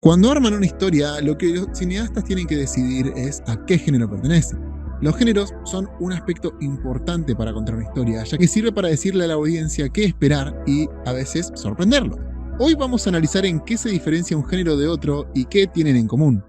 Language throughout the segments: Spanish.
Cuando arman una historia, lo que los cineastas tienen que decidir es a qué género pertenece. Los géneros son un aspecto importante para contar una historia, ya que sirve para decirle a la audiencia qué esperar y, a veces, sorprenderlo. Hoy vamos a analizar en qué se diferencia un género de otro y qué tienen en común.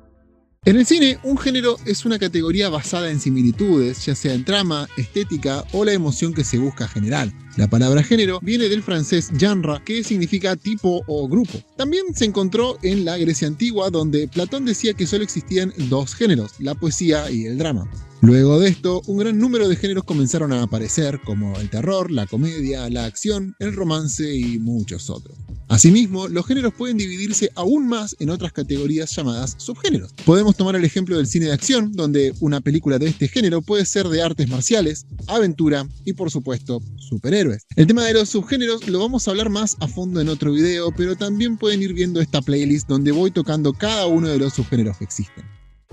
En el cine, un género es una categoría basada en similitudes, ya sea en trama, estética o la emoción que se busca generar. La palabra género viene del francés genre, que significa tipo o grupo. También se encontró en la Grecia antigua, donde Platón decía que solo existían dos géneros, la poesía y el drama. Luego de esto, un gran número de géneros comenzaron a aparecer, como el terror, la comedia, la acción, el romance y muchos otros. Asimismo, los géneros pueden dividirse aún más en otras categorías llamadas subgéneros. Podemos tomar el ejemplo del cine de acción, donde una película de este género puede ser de artes marciales, aventura y, por supuesto, superhéroes. El tema de los subgéneros lo vamos a hablar más a fondo en otro video, pero también pueden ir viendo esta playlist donde voy tocando cada uno de los subgéneros que existen.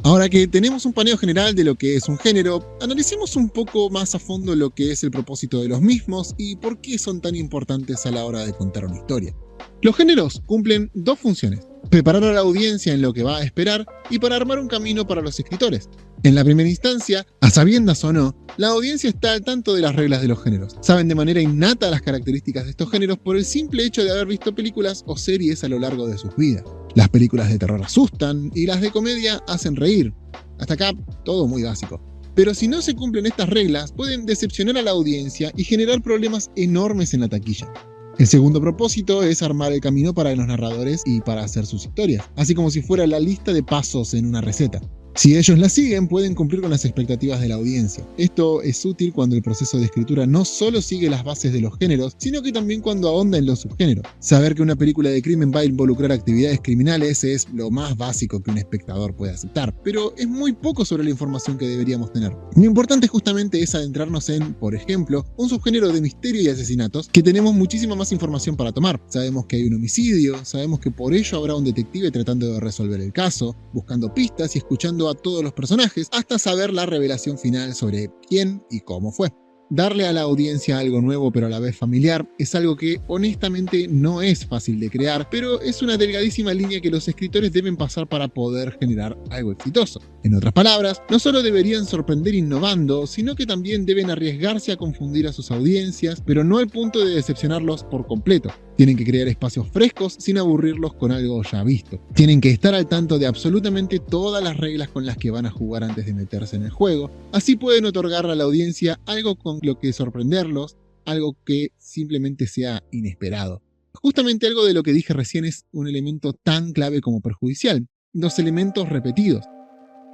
Ahora que tenemos un paneo general de lo que es un género, analicemos un poco más a fondo lo que es el propósito de los mismos y por qué son tan importantes a la hora de contar una historia. Los géneros cumplen dos funciones: preparar a la audiencia en lo que va a esperar y para armar un camino para los escritores. En la primera instancia, a sabiendas o no, la audiencia está al tanto de las reglas de los géneros. Saben de manera innata las características de estos géneros por el simple hecho de haber visto películas o series a lo largo de sus vidas. Las películas de terror asustan y las de comedia hacen reír. Hasta acá, todo muy básico. Pero si no se cumplen estas reglas, pueden decepcionar a la audiencia y generar problemas enormes en la taquilla. El segundo propósito es armar el camino para los narradores y para hacer sus historias, así como si fuera la lista de pasos en una receta. Si ellos la siguen, pueden cumplir con las expectativas de la audiencia. Esto es útil cuando el proceso de escritura no solo sigue las bases de los géneros, sino que también cuando ahonda en los subgéneros. Saber que una película de crimen va a involucrar actividades criminales es lo más básico que un espectador puede aceptar, pero es muy poco sobre la información que deberíamos tener. Lo importante justamente es adentrarnos en, por ejemplo, un subgénero de misterio y asesinatos, que tenemos muchísima más información para tomar. Sabemos que hay un homicidio, sabemos que por ello habrá un detective tratando de resolver el caso, buscando pistas y escuchando a todos los personajes, hasta saber la revelación final sobre quién y cómo fue. Darle a la audiencia algo nuevo pero a la vez familiar es algo que honestamente no es fácil de crear, pero es una delgadísima línea que los escritores deben pasar para poder generar algo exitoso. En otras palabras, no solo deberían sorprender innovando, sino que también deben arriesgarse a confundir a sus audiencias, pero no al punto de decepcionarlos por completo. Tienen que crear espacios frescos sin aburrirlos con algo ya visto. Tienen que estar al tanto de absolutamente todas las reglas con las que van a jugar antes de meterse en el juego. Así pueden otorgar a la audiencia algo con lo que sorprenderlos, algo que simplemente sea inesperado. Justamente algo de lo que dije recién es un elemento tan clave como perjudicial: los elementos repetidos.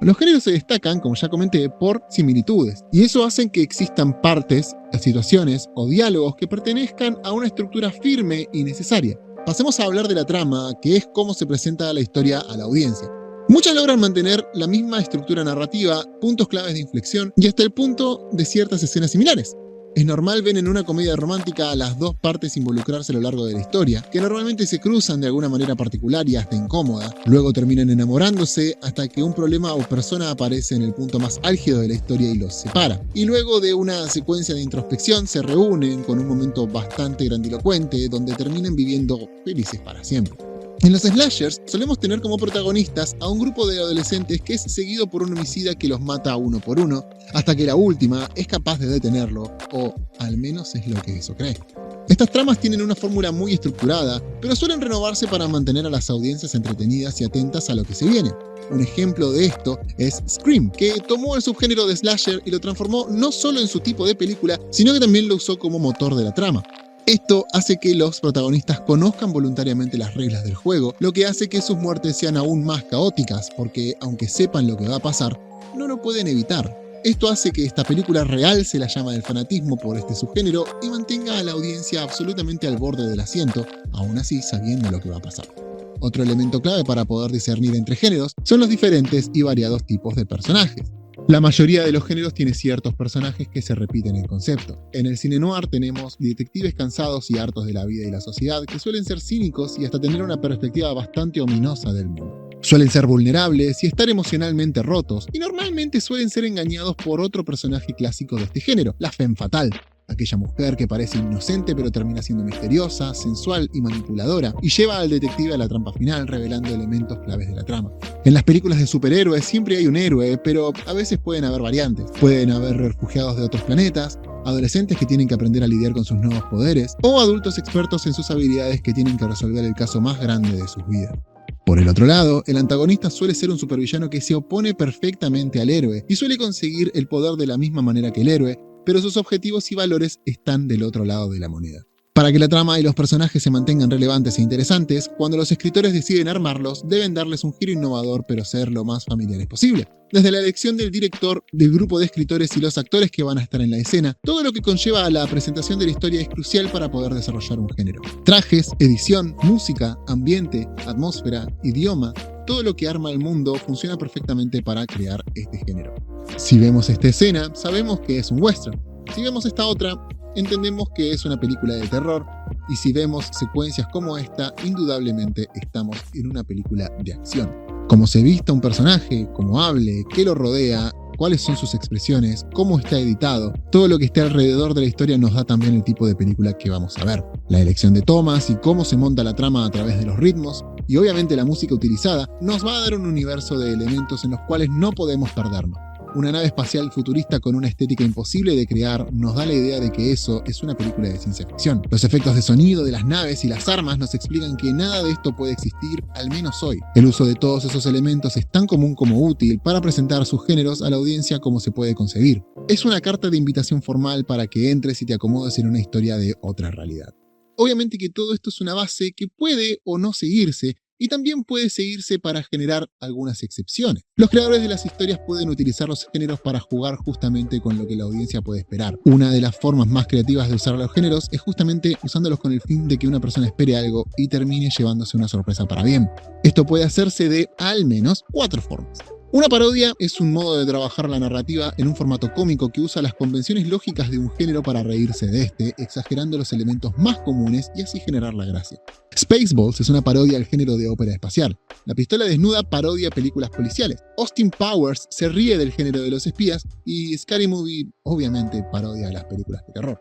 Los géneros se destacan, como ya comenté, por similitudes, y eso hace que existan partes, situaciones o diálogos que pertenezcan a una estructura firme y necesaria. Pasemos a hablar de la trama, que es cómo se presenta la historia a la audiencia. Muchas logran mantener la misma estructura narrativa, puntos claves de inflexión y hasta el punto de ciertas escenas similares. Es normal ver en una comedia romántica a las dos partes involucrarse a lo largo de la historia, que normalmente se cruzan de alguna manera particular y hasta incómoda, luego terminan enamorándose hasta que un problema o persona aparece en el punto más álgido de la historia y los separa. Y luego de una secuencia de introspección se reúnen con un momento bastante grandilocuente donde terminan viviendo felices para siempre. En los slashers solemos tener como protagonistas a un grupo de adolescentes que es seguido por un homicida que los mata uno por uno, hasta que la última es capaz de detenerlo, o al menos es lo que eso cree. Estas tramas tienen una fórmula muy estructurada, pero suelen renovarse para mantener a las audiencias entretenidas y atentas a lo que se viene. Un ejemplo de esto es Scream, que tomó el subgénero de slasher y lo transformó no solo en su tipo de película, sino que también lo usó como motor de la trama. Esto hace que los protagonistas conozcan voluntariamente las reglas del juego, lo que hace que sus muertes sean aún más caóticas, porque aunque sepan lo que va a pasar, no lo pueden evitar. Esto hace que esta película realce la llama del fanatismo por este subgénero y mantenga a la audiencia absolutamente al borde del asiento, aún así sabiendo lo que va a pasar. Otro elemento clave para poder discernir entre géneros son los diferentes y variados tipos de personajes. La mayoría de los géneros tiene ciertos personajes que se repiten en concepto. En el cine noir tenemos detectives cansados y hartos de la vida y la sociedad que suelen ser cínicos y hasta tener una perspectiva bastante ominosa del mundo. Suelen ser vulnerables y estar emocionalmente rotos, y normalmente suelen ser engañados por otro personaje clásico de este género, la femme fatale. aquella mujer que parece inocente pero termina siendo misteriosa, sensual y manipuladora, y lleva al detective a la trampa final, revelando elementos claves de la trama. En las películas de superhéroes siempre hay un héroe, pero a veces pueden haber variantes. Pueden haber refugiados de otros planetas, adolescentes que tienen que aprender a lidiar con sus nuevos poderes, o adultos expertos en sus habilidades que tienen que resolver el caso más grande de sus vidas. Por el otro lado, el antagonista suele ser un supervillano que se opone perfectamente al héroe y suele conseguir el poder de la misma manera que el héroe, pero sus objetivos y valores están del otro lado de la moneda. Para que la trama y los personajes se mantengan relevantes e interesantes, cuando los escritores deciden armarlos, deben darles un giro innovador pero ser lo más familiares posible. Desde la elección del director, del grupo de escritores y los actores que van a estar en la escena, todo lo que conlleva a la presentación de la historia es crucial para poder desarrollar un género. Trajes, edición, música, ambiente, atmósfera, idioma, todo lo que arma el mundo funciona perfectamente para crear este género. Si vemos esta escena, sabemos que es un western. Si vemos esta otra, entendemos que es una película de terror, y si vemos secuencias como esta, indudablemente estamos en una película de acción. Cómo se vista un personaje, cómo hable, qué lo rodea, cuáles son sus expresiones, cómo está editado, todo lo que esté alrededor de la historia nos da también el tipo de película que vamos a ver. La elección de tomas y cómo se monta la trama a través de los ritmos, y obviamente la música utilizada, nos va a dar un universo de elementos en los cuales no podemos perdernos. Una nave espacial futurista con una estética imposible de crear nos da la idea de que eso es una película de ciencia ficción. Los efectos de sonido de las naves y las armas nos explican que nada de esto puede existir, al menos hoy. El uso de todos esos elementos es tan común como útil para presentar sus géneros a la audiencia como se puede concebir. Es una carta de invitación formal para que entres y te acomodes en una historia de otra realidad. Obviamente que todo esto es una base que puede o no seguirse, y también puede seguirse para generar algunas excepciones. Los creadores de las historias pueden utilizar los géneros para jugar justamente con lo que la audiencia puede esperar. Una de las formas más creativas de usar los géneros es justamente usándolos con el fin de que una persona espere algo y termine llevándose una sorpresa para bien. Esto puede hacerse de al menos 4 formas. Una parodia es un modo de trabajar la narrativa en un formato cómico que usa las convenciones lógicas de un género para reírse de este, exagerando los elementos más comunes y así generar la gracia. Spaceballs es una parodia al género de ópera espacial. La pistola desnuda parodia películas policiales. Austin Powers se ríe del género de los espías y Scary Movie obviamente parodia las películas de terror.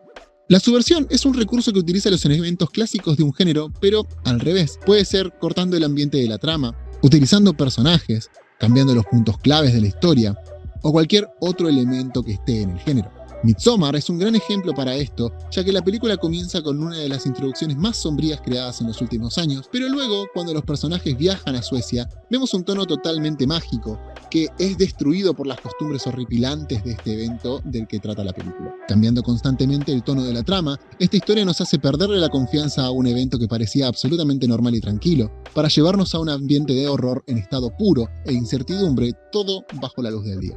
La subversión es un recurso que utiliza los elementos clásicos de un género, pero al revés. Puede ser cortando el ambiente de la trama, utilizando personajes, cambiando los puntos claves de la historia, o cualquier otro elemento que esté en el género. Midsommar es un gran ejemplo para esto, ya que la película comienza con una de las introducciones más sombrías creadas en los últimos años, pero luego, cuando los personajes viajan a Suecia, vemos un tono totalmente mágico, que es destruido por las costumbres horripilantes de este evento del que trata la película. Cambiando constantemente el tono de la trama, esta historia nos hace perderle la confianza a un evento que parecía absolutamente normal y tranquilo, para llevarnos a un ambiente de horror en estado puro e incertidumbre, todo bajo la luz del día.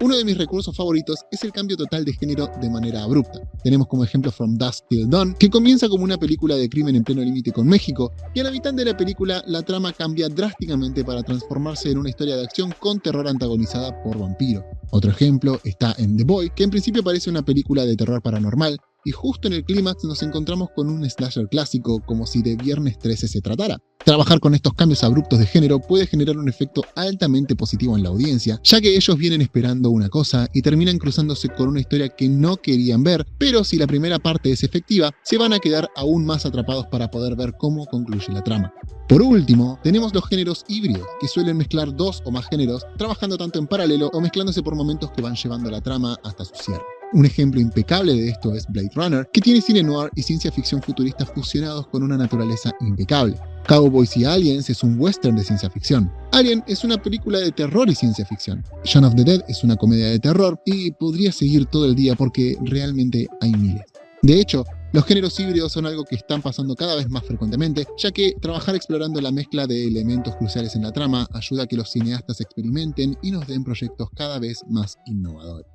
Uno de mis recursos favoritos es el cambio total de género de manera abrupta. Tenemos como ejemplo From Dusk Till Dawn, que comienza como una película de crimen en pleno límite con México, y a la mitad de la película la trama cambia drásticamente para transformarse en una historia de acción con terror antagonizada por vampiro. Otro ejemplo está en The Boy, que en principio parece una película de terror paranormal, y justo en el clímax nos encontramos con un slasher clásico, como si de Viernes 13 se tratara. Trabajar con estos cambios abruptos de género puede generar un efecto altamente positivo en la audiencia, ya que ellos vienen esperando una cosa y terminan cruzándose con una historia que no querían ver, pero si la primera parte es efectiva, se van a quedar aún más atrapados para poder ver cómo concluye la trama. Por último, tenemos los géneros híbridos, que suelen mezclar 2 o más géneros, trabajando tanto en paralelo o mezclándose por momentos que van llevando la trama hasta su cierre. Un ejemplo impecable de esto es Blade Runner, que tiene cine noir y ciencia ficción futurista fusionados con una naturaleza impecable. Cowboys y Aliens es un western de ciencia ficción. Alien es una película de terror y ciencia ficción. Shaun of the Dead es una comedia de terror y podría seguir todo el día porque realmente hay miles. De hecho, los géneros híbridos son algo que están pasando cada vez más frecuentemente, ya que trabajar explorando la mezcla de elementos cruciales en la trama ayuda a que los cineastas experimenten y nos den proyectos cada vez más innovadores.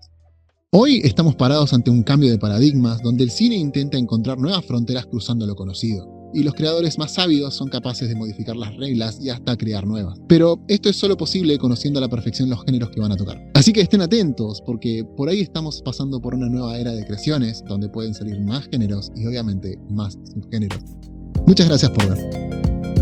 Hoy estamos parados ante un cambio de paradigmas donde el cine intenta encontrar nuevas fronteras cruzando lo conocido, y los creadores más ávidos son capaces de modificar las reglas y hasta crear nuevas. Pero esto es solo posible conociendo a la perfección los géneros que van a tocar. Así que estén atentos, porque por ahí estamos pasando por una nueva era de creaciones, donde pueden salir más géneros y obviamente más subgéneros. Muchas gracias por ver.